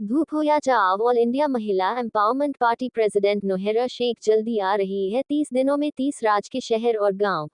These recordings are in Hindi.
धूप हो या छाँव, all India Mahila empowerment party president Nowhera Shaikh जल्दी आ रही है 30 दिनों में 30 राज्य के शहर और गांव।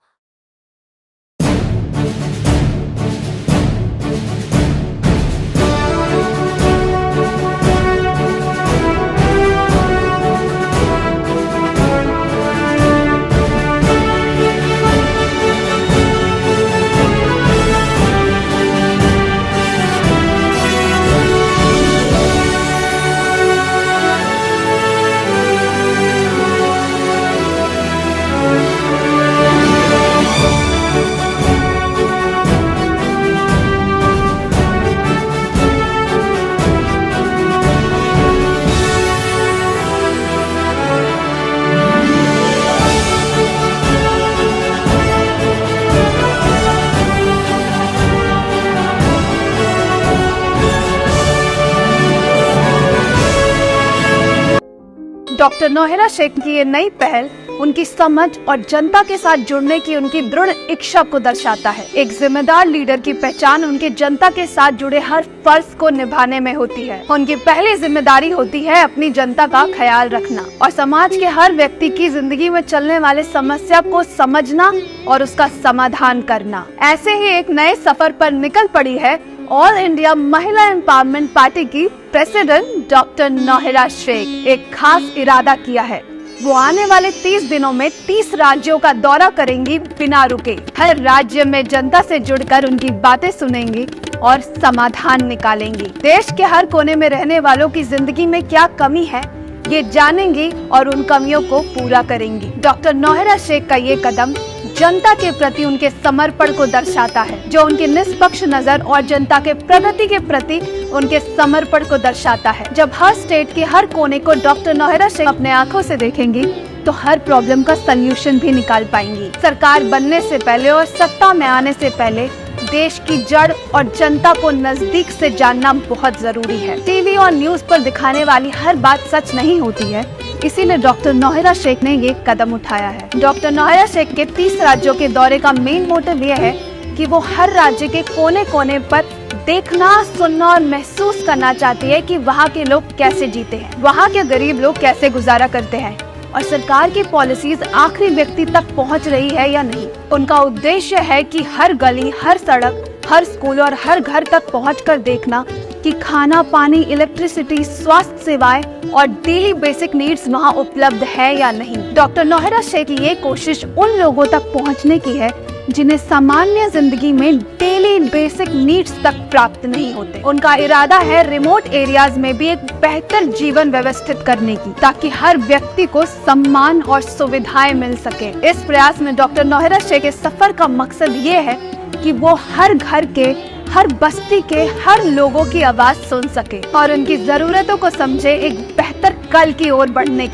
डॉक्टर नोहेरा शेख की ये नई पहल उनकी समझ और जनता के साथ जुड़ने की उनकी दृढ़ इच्छा को दर्शाता है। एक जिम्मेदार लीडर की पहचान उनके जनता के साथ जुड़े हर फर्ज को निभाने में होती है। उनकी पहली जिम्मेदारी होती है अपनी जनता का ख्याल रखना और समाज के हर व्यक्ति की जिंदगी में चलने वाले समस्या को समझना और उसका समाधान करना। ऐसे ही एक नए सफर पर निकल पड़ी है all India Mahila empowerment party की प्रेसिडेंट डॉक्टर नोहेरा शेख। एक खास इरादा किया है, वो आने वाले 30 दिनों में 30 राज्यों का दौरा करेंगी बिना रुके। हर राज्य में जनता से जुड़कर उनकी बातें सुनेंगी और समाधान निकालेंगी। देश के हर कोने में रहने वालों की जिंदगी में क्या कमी है ये जानेंगी और उन कमियों को पूरा करेंगी। डॉक्टर नोहेरा शेख का ये कदम जनता के प्रति उनके समर्पण को दर्शाता है, जो उनकी निष्पक्ष नजर और जनता के प्रगति के प्रति उनके समर्पण को दर्शाता है। जब हर स्टेट के हर कोने को डॉक्टर नोहेरा शेख अपने आंखों से देखेंगी तो हर प्रॉब्लम का सल्यूशन भी निकाल पाएंगी। सरकार बनने से पहले और सत्ता में आने से पहले देश की जड़ और जनता को नजदीक से जानना बहुत जरूरी है। टीवी और न्यूज पर दिखाने वाली हर बात सच नहीं होती है, इसीलिए डॉक्टर नोहेरा शेख ने ये कदम उठाया है। डॉक्टर नोहेरा शेख के 30 राज्यों के दौरे का मेन मोटिव ये है कि वो हर राज्य के कोने कोने पर देखना, सुनना और महसूस करना चाहती है कि वहाँ के लोग कैसे जीते हैं, वहाँ के गरीब लोग कैसे गुजारा करते हैं और सरकार की पॉलिसीज आखिरी व्यक्ति तक पहुँच रही है या नहीं। उनका उद्देश्य है कि हर गली, हर सड़क, हर स्कूल और हर घर तक पहुंचकर देखना कि खाना, पानी, इलेक्ट्रिसिटी, स्वास्थ्य सेवाएं और डेली बेसिक नीड्स वहां उपलब्ध है या नहीं। डॉक्टर नोहेरा शेख की ये कोशिश उन लोगों तक पहुंचने की है जिन्हें सामान्य जिंदगी में डेली बेसिक नीड्स तक प्राप्त नहीं होते। उनका इरादा है रिमोट एरियाज में भी एक बेहतर जीवन व्यवस्थित करने की, ताकि हर व्यक्ति को सम्मान और सुविधाएं मिल सके। इस प्रयास में डॉक्टर नोहेरा शेख के सफर का मकसद ये है कि वो हर घर के, हर बस्ती के हर लोगों की आवाज सुन सके और उनकी जरूरतों को समझे। एक बेहतर कल की ओर बढ़ने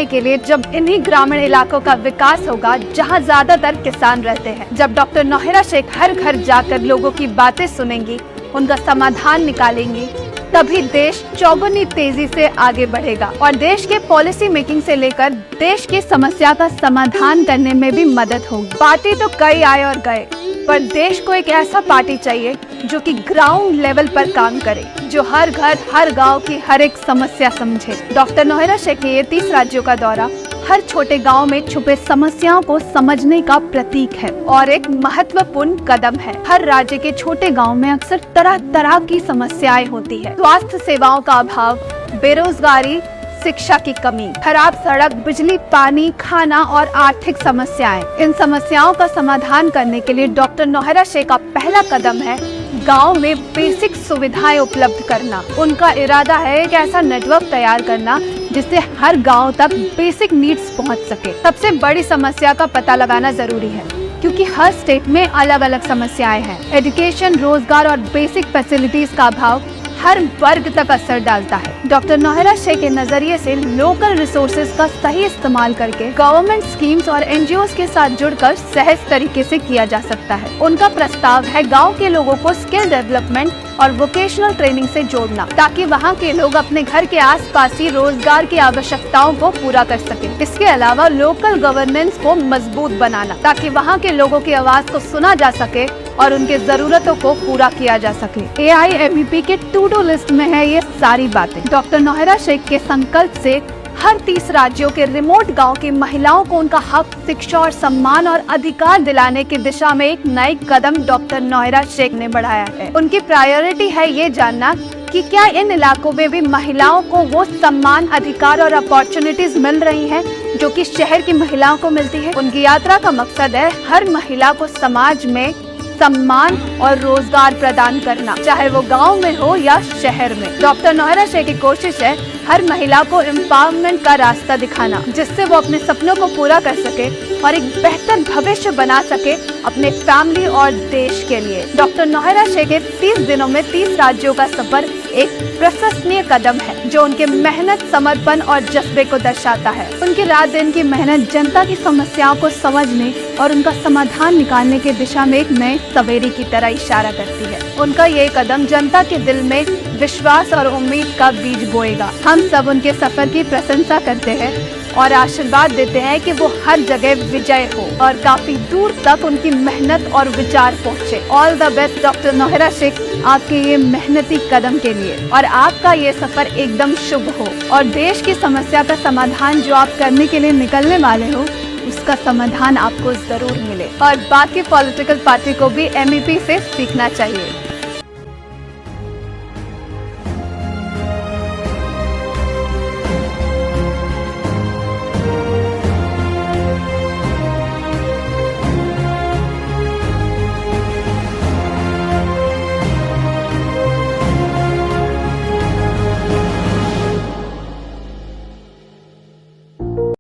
के लिए, जब इन्हीं ग्रामीण इलाकों का विकास होगा जहां ज्यादातर किसान रहते हैं। जब डॉक्टर नोहेरा शेख हर घर जाकर लोगों की बातें सुनेंगी, उनका समाधान निकालेंगी, तभी देश चौगुनी तेजी से आगे बढ़ेगा और देश के पॉलिसी मेकिंग से लेकर देश की समस्या का समाधान करने में भी मदद होगी। पार्टी तो कई आए और गए, पर देश को एक ऐसा पार्टी चाहिए जो कि ग्राउंड लेवल पर काम करे, जो हर घर, हर गांव की हर एक समस्या समझे। डॉक्टर नोहेरा शेख के ये 30 राज्यों का दौरा हर छोटे गांव में छुपे समस्याओं को समझने का प्रतीक है और एक महत्वपूर्ण कदम है। हर राज्य के छोटे गांव में अक्सर तरह तरह की समस्याएं होती है। स्वास्थ्य सेवाओं का अभाव, बेरोजगारी, शिक्षा की कमी, खराब सड़क, बिजली, पानी, खाना और आर्थिक समस्याएं। इन समस्याओं का समाधान करने के लिए डॉक्टर नोहेरा शेख का पहला कदम है गांव में बेसिक सुविधाएं उपलब्ध करना। उनका इरादा है एक ऐसा नेटवर्क तैयार करना जिससे हर गांव तक बेसिक नीड्स पहुंच सके। सबसे बड़ी समस्या का पता लगाना जरूरी है, क्योंकि हर स्टेट में अलग अलग समस्याएं हैं। एजुकेशन, रोजगार और बेसिक फैसिलिटीज का अभाव हर वर्ग तक असर डालता है। डॉक्टर नोहेरा शेख के नजरिए से लोकल रिसोर्सेज का सही इस्तेमाल करके गवर्नमेंट स्कीम्स और एनजीओज के साथ जुड़कर सहज तरीके से किया जा सकता है। उनका प्रस्ताव है गांव के लोगों को स्किल डेवलपमेंट और वोकेशनल ट्रेनिंग से जोड़ना, ताकि वहां के लोग अपने घर के आसपास ही रोजगार की आवश्यकताओं को पूरा कर सकें। इसके अलावा लोकल गवर्नेंस को मजबूत बनाना, ताकि वहां के लोगों की आवाज को सुना जा सके और उनके जरूरतों को पूरा किया जा सके। AIMEP के टू डू लिस्ट में है ये सारी बातें। डॉक्टर नौहरा शेख के संकल्प से हर 30 राज्यों के रिमोट गांव की महिलाओं को उनका हक, शिक्षा और सम्मान और अधिकार दिलाने की दिशा में एक नई कदम डॉक्टर नौहरा शेख ने बढ़ाया है। उनकी प्रायोरिटी है ये जानना कि क्या इन इलाकों में भी महिलाओं को वो सम्मान, अधिकार और अपॉर्चुनिटीज मिल रही हैं जो कि शहर की महिलाओं को मिलती है। उनकी यात्रा का मकसद है हर महिला को समाज में सम्मान और रोजगार प्रदान करना, चाहे वो गांव में हो या शहर में। डॉक्टर नौहरा शेख की कोशिश है हर महिला को एम्पावरमेंट का रास्ता दिखाना, जिससे वो अपने सपनों को पूरा कर सके और एक बेहतर भविष्य बना सके अपने फैमिली और देश के लिए। डॉक्टर नौहरा शेख के 30 दिनों में 30 राज्यों का सफर एक प्रशंसनीय कदम है जो उनके मेहनत, समर्पण और जज्बे को दर्शाता है। उनकी रात दिन की मेहनत जनता की समस्याओं को समझने और उनका समाधान निकालने की दिशा में एक नए सवेरे की तरह इशारा करती है। उनका ये कदम जनता के दिल में विश्वास और उम्मीद का बीज बोएगा। हम सब उनके सफर की प्रशंसा करते हैं और आशीर्वाद देते हैं कि वो हर जगह विजय हो और काफी दूर तक उनकी मेहनत और विचार पहुँचे। All the best doctor Nowhera Shaikh, आपके ये मेहनती कदम के लिए, और आपका ये सफर एकदम शुभ हो और देश की समस्या का समाधान जो आप करने के लिए निकलने वाले हो उसका समाधान आपको जरूर मिले। और बाकी पॉलिटिकल पार्टी को भी MEP से सीखना चाहिए।